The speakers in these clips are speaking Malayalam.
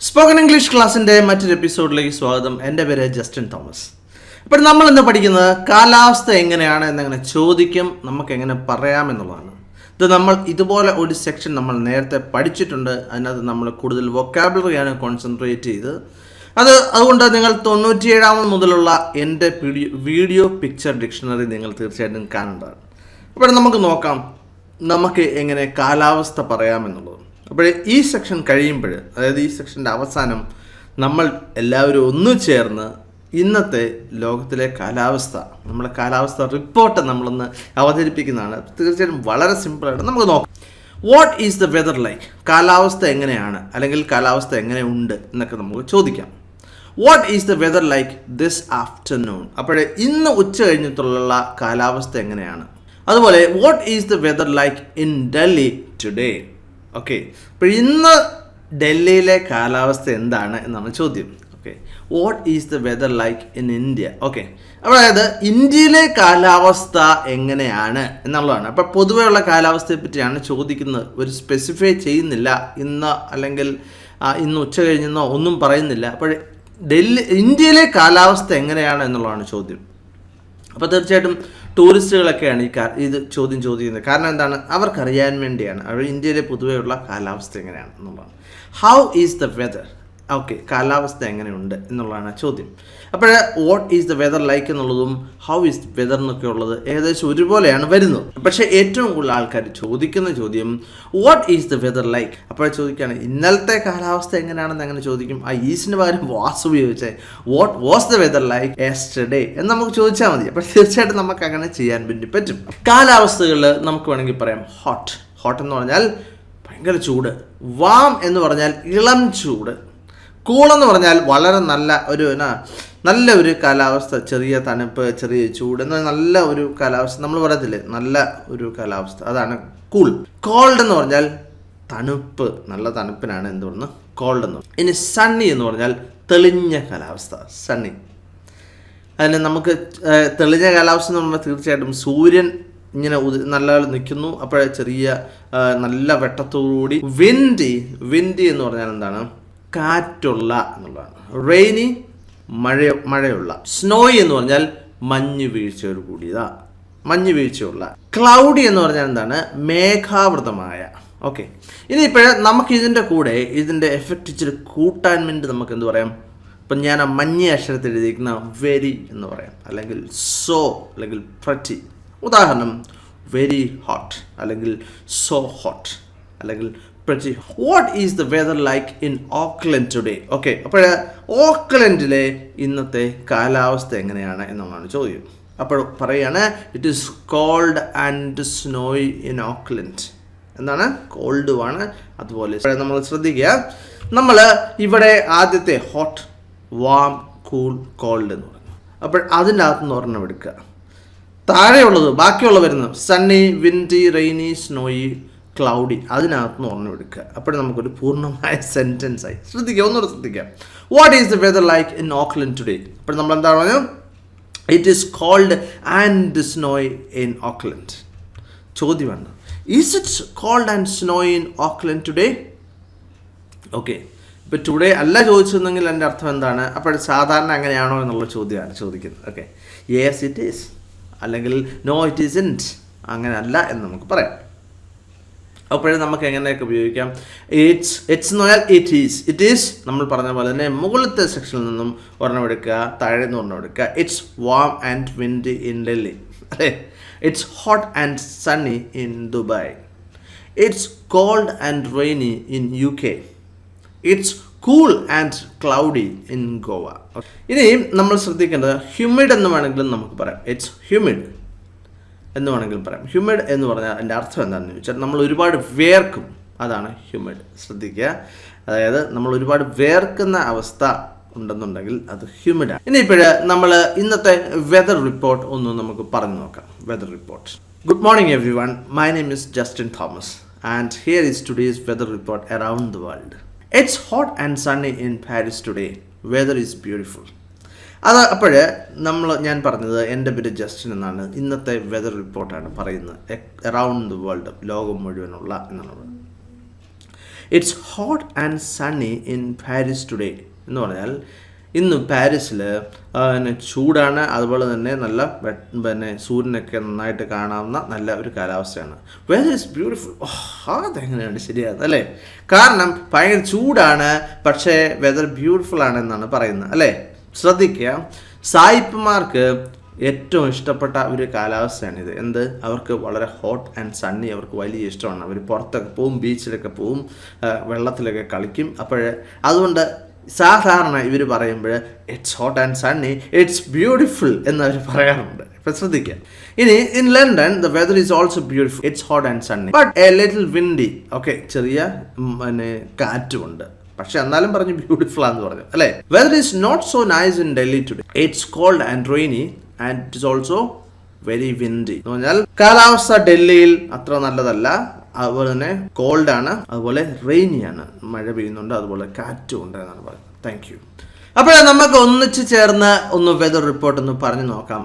സ്പോക്കൺ ഇംഗ്ലീഷ് ക്ലാസ്സിൻ്റെ മറ്റൊരു എപ്പിസോഡിലേക്ക് സ്വാഗതം. എൻ്റെ പേര് ജസ്റ്റിൻ തോമസ്. അപ്പോൾ നമ്മൾ ഇന്ന് പഠിക്കുന്നത് കാലാവസ്ഥ എങ്ങനെയാണ് എന്നങ്ങനെ ചോദിക്കും, നമുക്ക് എങ്ങനെ പറയാമെന്നുള്ളതാണ്. നമ്മൾ ഇതുപോലെ ഒരു സെക്ഷൻ നമ്മൾ നേരത്തെ പഠിച്ചിട്ടുണ്ട്. അതിനകത്ത് നമ്മൾ കൂടുതൽ വൊക്കാബുലറിയാണ് കോൺസെൻട്രേറ്റ് ചെയ്ത് അതുകൊണ്ട് നിങ്ങൾ 97 മുതലുള്ള എൻ്റെ വീഡിയോ പിക്ചർ ഡിക്ഷണറി നിങ്ങൾ തീർച്ചയായിട്ടും കാണേണ്ടതാണ്. അപ്പോൾ നമുക്ക് നോക്കാം നമുക്ക് എങ്ങനെ കാലാവസ്ഥ പറയാമെന്നുള്ളത്. അപ്പോൾ ഈ സെക്ഷൻ കഴിയുമ്പോൾ, അതായത് ഈ സെക്ഷൻ്റെ അവസാനം, നമ്മൾ എല്ലാവരും ഒന്നു ചേർന്ന് ഇന്നത്തെ ലോകത്തിലെ കാലാവസ്ഥ, നമ്മുടെ കാലാവസ്ഥ റിപ്പോർട്ട് നമ്മളൊന്ന് അവതരിപ്പിക്കുന്നതാണ്. തീർച്ചയായിട്ടും വളരെ സിമ്പിളായിട്ട് നമുക്ക് നോക്കാം. What is the weather like? കാലാവസ്ഥ എങ്ങനെയാണ്, അല്ലെങ്കിൽ കാലാവസ്ഥ എങ്ങനെയുണ്ട് എന്നൊക്കെ നമുക്ക് ചോദിക്കാം. What is the weather like this afternoon? അപ്പോഴേ ഇന്ന് ഉച്ച കഴിഞ്ഞിട്ടുള്ള കാലാവസ്ഥ എങ്ങനെയാണ്? അതുപോലെ what is the weather like in Delhi today? Okay, അപ്പോൾ ഇന്ന് ഡൽഹിയിലെ കാലാവസ്ഥ എന്താണ് എന്നാണ് ചോദ്യം. Okay, what is the weather like in India? Okay, അതായത് ഇന്ത്യയിലെ കാലാവസ്ഥ എങ്ങനെയാണ് എന്നുള്ളതാണ്. അപ്പോൾ പൊതുവെയുള്ള കാലാവസ്ഥയെ പറ്റിയാണ് ചോദിക്കുന്നത്. ഒരു സ്പെസിഫൈ ചെയ്യുന്നില്ല, ഇന്ന് അല്ലെങ്കിൽ ഇന്ന് ഉച്ച കഴിഞ്ഞെന്നോ ഒന്നും പറയുന്നില്ല. അപ്പോൾ ഇന്ത്യയിലെ കാലാവസ്ഥ എങ്ങനെയാണ് എന്നുള്ളതാണ് ചോദ്യം. അപ്പോൾ തീർച്ചയായിട്ടും ടൂറിസ്റ്റുകളൊക്കെയാണ് ഇത് ചോദ്യം ചോദിക്കുന്നത്. കാരണം എന്താണ്? അവർക്കറിയാൻ വേണ്ടിയാണ് അവർ ഇന്ത്യയിലെ പൊതുവെയുള്ള കാലാവസ്ഥ എങ്ങനെയാണ് എന്നുള്ളതാണ്. How is the whether? Okay, കാലാവസ്ഥ എങ്ങനെയുണ്ട് എന്നുള്ളതാണ് ചോദ്യം. അപ്പോൾ what is the weather like എന്നുള്ളതും ഹൗ ഈസ് വെദർ എന്നൊക്കെ ഉള്ളത് ഏകദേശം ഒരുപോലെയാണ് വരുന്നത്. പക്ഷേ ഏറ്റവും കൂടുതൽ ആൾക്കാർ ചോദിക്കുന്ന ചോദ്യം what is the weather like. അപ്പോൾ ചോദിക്കുകയാണ് ഇന്നലത്തെ കാലാവസ്ഥ എങ്ങനെയാണെന്ന് അങ്ങനെ ചോദിക്കും. ആ ഈസിന് പകരം വാസ് ഉപയോഗിച്ചേ what was the weather like yesterday എന്ന് നമുക്ക് ചോദിച്ചാൽ മതി. അപ്പോൾ തീർച്ചയായിട്ടും നമുക്ക് അങ്ങനെ ചെയ്യാൻ വേണ്ടി പറ്റും. കാലാവസ്ഥകളിൽ നമുക്ക് വേണമെങ്കിൽ പറയാം ഹോട്ട്. ഹോട്ട് എന്ന് പറഞ്ഞാൽ ഭയങ്കര ചൂട്. വാം എന്ന് പറഞ്ഞാൽ ഇളം ചൂട്. കൂളെന്ന് പറഞ്ഞാൽ വളരെ നല്ല ഒരു കാലാവസ്ഥ, ചെറിയ തണുപ്പ്, ചെറിയ ചൂട് എന്ന നല്ല ഒരു കാലാവസ്ഥ. നമ്മൾ പറയത്തില്ലേ നല്ല ഒരു കാലാവസ്ഥ, അതാണ് കൂൾ. കോൾഡ് എന്ന് പറഞ്ഞാൽ തണുപ്പ്, നല്ല തണുപ്പിനാണ് എന്ത് പറയുന്നത് കോൾഡ് എന്ന്. ഇനി സണ്ണി എന്ന് പറഞ്ഞാൽ തെളിഞ്ഞ കാലാവസ്ഥ, സണ്ണി. അതിന് നമുക്ക് തെളിഞ്ഞ കാലാവസ്ഥ എന്ന് പറഞ്ഞാൽ തീർച്ചയായിട്ടും സൂര്യൻ ഇങ്ങനെ നല്ല നിൽക്കുന്നു, അപ്പോഴേ ചെറിയ നല്ല വെട്ടത്തോടുകൂടി. വിൻഡി എന്ന് പറഞ്ഞാൽ എന്താണ്? കാറ്റുള്ള എന്നുള്ളതാണ്. റെയിനി മഴയുള്ള. സ്നോയി എന്ന് പറഞ്ഞാൽ മഞ്ഞ് വീഴ്ചയോട് കൂടിയതാ, മഞ്ഞ് വീഴ്ചയുള്ള. ക്ലൗഡി എന്ന് പറഞ്ഞാൽ എന്താണ്? മേഘാവൃതമായ. ഓക്കെ, ഇനിയിപ്പോൾ നമുക്ക് ഇതിൻ്റെ കൂടെ ഇതിൻ്റെ എഫക്റ്റ് ഇച്ചിരി കൂട്ടാൻ വേണ്ടി നമുക്ക് എന്ത് പറയാം? ഇപ്പം ഞാൻ ആ മഞ്ഞ അക്ഷരത്തിൽ എഴുതിയിരിക്കുന്ന വെരി എന്ന് പറയാം, അല്ലെങ്കിൽ സോ, അല്ലെങ്കിൽ പ്രറ്റി. ഉദാഹരണം വെരി ഹോട്ട്, അല്ലെങ്കിൽ സോ ഹോട്ട്, അല്ലെങ്കിൽ pretty. What is the weather like in Auckland today? Okay, അപ്പോൾ ഓക്ലൻഡിലെ ഇന്നത്തെ കാലാവസ്ഥ എങ്ങനെയാണ് എന്നുള്ളതാണ് ചോദ്യം. അപ്പോൾ പറയാണ് it is cold and snowy in Auckland. എന്താണ്? കോൾഡുമാണ്. അതുപോലെ നമ്മൾ ശ്രദ്ധിക്കുക, നമ്മൾ ഇവിടെ ആദ്യത്തെ ഹോട്ട്, വാം, കൂൾ, കോൾഡ് എന്ന് പറഞ്ഞു. അപ്പോൾ അതിൻ്റെ അകത്തുനിന്ന് ഒരെണ്ണം എടുക്കുക. താഴെയുള്ളത് ബാക്കിയുള്ള വരുന്നത് Sunny, windy, rainy, snowy, cloudy, അതിനകത്തുനിന്ന് ഒരെണ്ണം എടുക്കുക. അപ്പോൾ നമുക്കൊരു പൂർണ്ണമായ സെൻറ്റൻസ് ആയി. ഒന്നുകൂടെ ശ്രദ്ധിക്കാം. What is the weather like in Auckland today? അപ്പോൾ നമ്മൾ എന്താ പറഞ്ഞു? It is cold and snowy in Auckland. ചോദ്യമാണ് is it cold and snowy in Auckland today? Okay, ഇപ്പോൾ ടുഡേ അല്ല ചോദിച്ചിരുന്നെങ്കിൽ എൻ്റെ അർത്ഥം എന്താണ്? അപ്പോൾ സാധാരണ അങ്ങനെയാണോ എന്നുള്ള ചോദ്യമാണ് ചോദിക്കുന്നത്. ഓക്കെ, യെസ് ഇറ്റ് ഈസ്, അല്ലെങ്കിൽ നോ ഇറ്റ് ഈസ്ൻറ്റ്, അങ്ങനെ അല്ല എന്ന് നമുക്ക് പറയാം. അപ്പോഴേ നമുക്ക് എങ്ങനെയൊക്കെ ഉപയോഗിക്കാം? ഇറ്റ്സ് എന്ന് പറഞ്ഞാൽ ഇറ്റ് ഈസ് നമ്മൾ പറഞ്ഞ പോലെ തന്നെ മുകളിലത്തെ സെക്ഷനിൽ നിന്നും ഒരെണ്ണം എടുക്കുക, താഴെ നിന്ന് ഒരെണ്ണം എടുക്കുക. It's warm and windy in Delhi, അല്ലേ? It's hot and sunny in Dubai. It's cold and rainy in UK. It's cool and cloudy in Goa. ഇനി നമ്മൾ ശ്രദ്ധിക്കേണ്ടത് ഹ്യൂമിഡ് എന്ന് വേണമെങ്കിലും നമുക്ക് പറയാം. ഇറ്റ്സ് ഹ്യൂമിഡ് എന്ന് വേണമെങ്കിലും പറയാം. ഹ്യൂമിഡ് എന്ന് പറഞ്ഞാൽ അതിൻ്റെ അർത്ഥം എന്താണെന്ന് ചോദിച്ചാൽ നമ്മൾ ഒരുപാട് വേർക്കും, അതാണ് ഹ്യൂമിഡ്. ശ്രദ്ധിക്കുക, അതായത് നമ്മൾ ഒരുപാട് വേർക്കുന്ന അവസ്ഥ ഉണ്ടെന്നുണ്ടെങ്കിൽ അത് ഹ്യൂമിഡാണ്. ഇനിയിപ്പോൾ നമ്മൾ ഇന്നത്തെ വെദർ റിപ്പോർട്ട് ഒന്ന് നമുക്ക് പറഞ്ഞു നോക്കാം. Whether report. Good morning every one, my name is Justin Thomas and here is today's whether report around the world. It's hot and sunny in Paris today. Whether is beautiful. അപ്പോൾ ഞാൻ പറഞ്ഞത് എൻ്റെ പേര് ജസ്റ്റിൻ എന്നാണ്. ഇന്നത്തെ വെദർ റിപ്പോർട്ടാണ് പറയുന്നത്. അറൗണ്ട് ദ വേൾഡ്, ലോകം മുഴുവനുള്ള എന്നുള്ളത്. It's hot and sunny in Paris today എന്ന് പറഞ്ഞാൽ ഇന്ന് പാരീസിൽ ചൂടാണ്, അതുപോലെ തന്നെ നല്ല സൂര്യനൊക്കെ നന്നായിട്ട് കാണാവുന്ന നല്ല ഒരു കാലാവസ്ഥയാണ്. Whether is beautiful. അതെങ്ങനെയാണ് ശരിയാകുന്നത് അല്ലേ? കാരണം ഭയങ്കര ചൂടാണ്, പക്ഷേ വെദർ ബ്യൂട്ടിഫുൾ ആണെന്നാണ് പറയുന്നത് അല്ലേ? ശ്രദ്ധിക്കുക, സായിപ്പുമാർക്ക് ഏറ്റവും ഇഷ്ടപ്പെട്ട ഒരു കാലാവസ്ഥയാണിത്. എന്ത്? അവർക്ക് വളരെ ഹോട്ട് ആൻഡ് സണ്ണി അവർക്ക് വലിയ ഇഷ്ടമാണ്. അവർ പുറത്തൊക്കെ പോവും, ബീച്ചിലൊക്കെ പോവും, വെള്ളത്തിലൊക്കെ കളിക്കും. അതുകൊണ്ട് സാധാരണ ഇവർ പറയുമ്പോൾ it's hot and sunny, it's beautiful എന്നവർ പറയാറുണ്ട്. ഇപ്പം ശ്രദ്ധിക്കുക. ഇനി in London the weather is also beautiful, it's hot and sunny but a little windy. Okay, ചെറിയ കാറ്റുമുണ്ട്, പക്ഷെ എന്നാലും പറഞ്ഞു ബ്യൂട്ടിഫുൾ ആണെന്ന് പറഞ്ഞു അല്ലേ? Weather is not so nice in Delhi today, it's cold and rainy and it is also very windy. എന്ന് പറഞ്ഞാൽ കാലാവസ്ഥ ഡൽഹിയിൽ അത്ര നല്ലതല്ല, അതുപോലെ തന്നെ കോൾഡ് ആണ്, അതുപോലെ റെയിനിയാണ്, മഴ പെയ്യുന്നുണ്ട്, അതുപോലെ കാറ്റും ഉണ്ട് എന്നാണ് പറയുന്നത്. Thank you. അപ്പോൾ നമുക്ക് ഒന്നിച്ച് ചേർന്ന് ഒന്ന് വെദർ റിപ്പോർട്ട് ഒന്ന് പറഞ്ഞു നോക്കാം.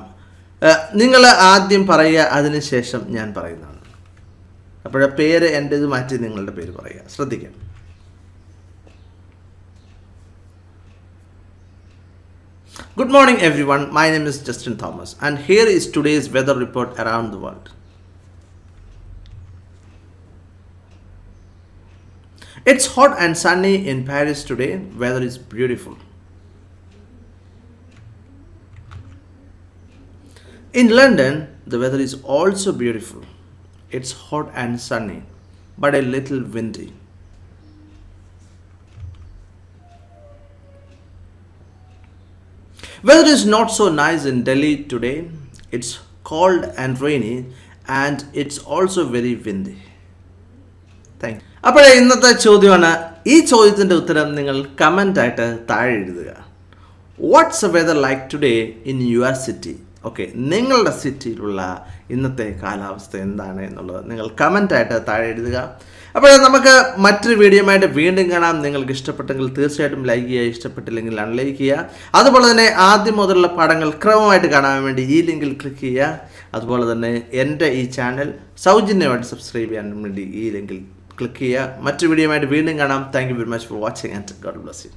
നിങ്ങൾ ആദ്യം പറയുക, അതിനുശേഷം ഞാൻ പറയുന്നതാണ്. അപ്പോഴേ പേര് എൻ്റേത് മാറ്റി നിങ്ങളുടെ പേര് പറയുക. ശ്രദ്ധിക്കാം. Good morning everyone, my name is Justin Thomas and here is today's weather report around the world. It's hot and sunny in Paris today, weather is beautiful. In London, the weather is also beautiful. It's hot and sunny, but a little windy. Weather is not so nice in Delhi today. It's cold and rainy and it's also very windy. Thank you. അപ്പോൾ ഇന്നത്തെ ചോദ്യമാണ്. ഈ ചോദ്യത്തിൻ്റെ ഉത്തരം നിങ്ങൾ കമൻ്റ് ആയിട്ട് താഴെ എഴുതുക. What's a weather like today in your city? Okay, നിങ്ങളുടെ സിറ്റിയിലുള്ള ഇന്നത്തെ കാലാവസ്ഥ എന്താണ് എന്നുള്ളത് നിങ്ങൾ കമൻ്റായിട്ട് താഴെ എഴുതുക. അപ്പോൾ നമുക്ക് മറ്റൊരു വീഡിയോയുമായിട്ട് വീണ്ടും കാണാം. നിങ്ങൾക്ക് ഇഷ്ടപ്പെട്ടെങ്കിൽ തീർച്ചയായിട്ടും ലൈക്ക് ചെയ്യുക, ഇഷ്ടപ്പെട്ടില്ലെങ്കിൽ അൺലൈക്ക് ചെയ്യുക. അതുപോലെ തന്നെ ആദ്യം മുതലുള്ള പാഠങ്ങൾ ക്രമമായിട്ട് കാണാൻ വേണ്ടി ഈ ലിങ്കിൽ ക്ലിക്ക് ചെയ്യുക. അതുപോലെ തന്നെ എൻ്റെ ഈ ചാനൽ സൗജന്യമായിട്ട് സബ്സ്ക്രൈബ് ചെയ്യാൻ വേണ്ടി ഈ ലിങ്കിൽ ക്ലിക്ക് ചെയ്യുക. മറ്റൊരു വീഡിയോയുമായിട്ട് വീണ്ടും കാണാം. Thank you very much for watching and God bless you.